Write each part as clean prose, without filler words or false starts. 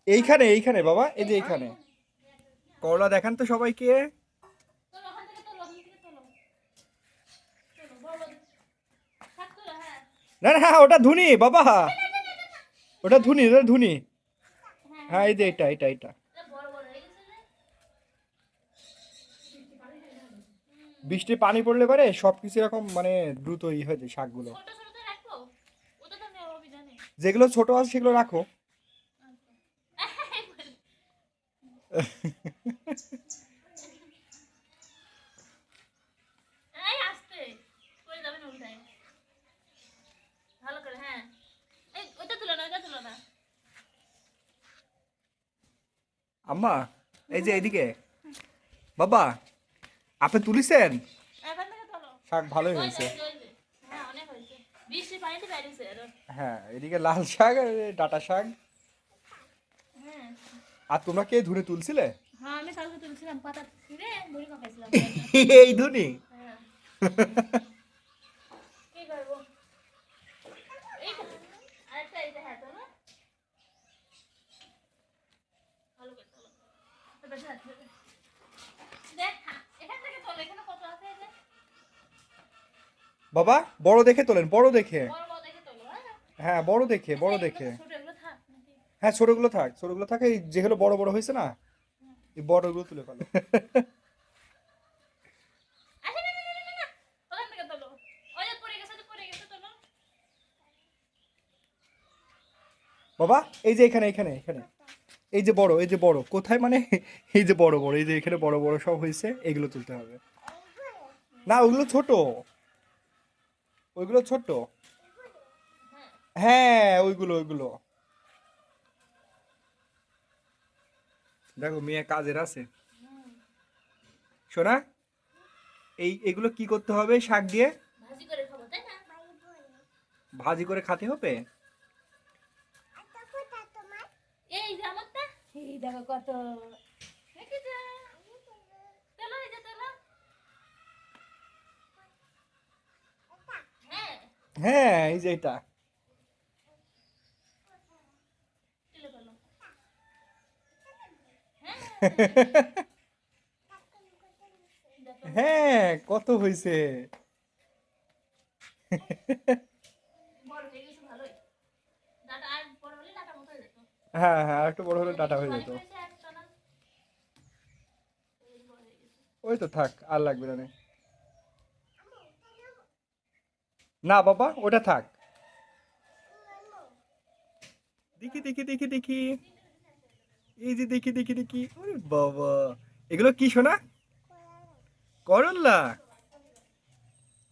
এইখানে এইখানে বাবা, এই যে এইখানে করলা দেখান তো সবাইকে। না না, ওটা ধুনি বাবা, ওটা ধুনি, ওটা ধুনি। হ্যাঁ এই যে এটা এটা এটা। বৃষ্টি পানি পড়লে পারে সবকিছু এরকম মানে দ্রুত হয়ে যায় শাকগুলো। যেগুলো ছোট আছে সেগুলো রাখো। আম্মা, এই যে এইদিকে বাবা, আপনি তুলিছেন শাক, ভালোই হয়েছে। হ্যাঁ এদিকে লাল শাক আর ডাটা শাক। আর তোমরা কে ধরে তুলছিলে? এই ধুনি। বাবা বড় দেখে তোলেন, বড় দেখে। হ্যাঁ বড় দেখে, বড় দেখে। হ্যাঁ ছোটগুলো থাক, ছোটগুলো থাকে, এই যেগুলো বড় বড় হয়েছে না, এই বড়গুলো তুলে ফেলো। বাবা এই যে এখানে এখানে এখানে, এই যে বড়, এই যে বড় কোথায় মানে, এই যে বড় বড়, এই যে এখানে বড় বড় সব হয়েছে, এগুলো তুলতে হবে। না ওগুলো ছোট, ওইগুলো ছোট। হ্যাঁ ওইগুলো ওইগুলো। দেখো মেয়ে কাজের আছে। শোনা, এই এগুলো কি করতে হবে শাক দিয়ে? ভাজি করে খাতে হবে। হ্যাঁ এই যে এটা। হ্যাঁ কত হয়েছে। হ্যাঁ হ্যাঁ আর একটু বড় হলে ডাটা হয়ে যেত। ওই তো থাক, আর লাগবে না নে। না বাবা ওটা থাক। দেখি দেখি দেখি দেখি, এই যে দেখি দেখি দেখি, ওরে বাবা, এগুলো কি শোনা? করল্লা।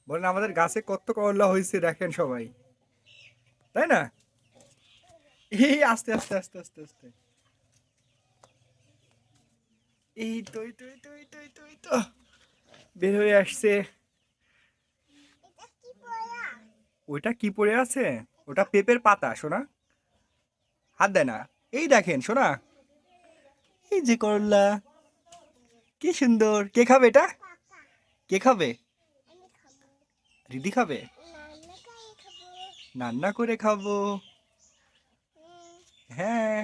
বলেন আমাদের গাছে কত করল্লা হয়েছে দেখেন সবাই, তাই না? এই আস্তে আস্তে আস্তে আস্তে আস্তে, এই তো এই তো এই তো এই তো এই তো এই তো বের হয়ে আসছে। ওইটা কি পড়ে আছে? ওটা পেঁপের পাতা শোনা, হাত দেয় না। এই দেখেন শোনা, এই যে করল্লা, কি সুন্দর। কে খাবে এটা? কে খাবে? দিদি খাবে? রান্না করে খাবো। হ্যাঁ।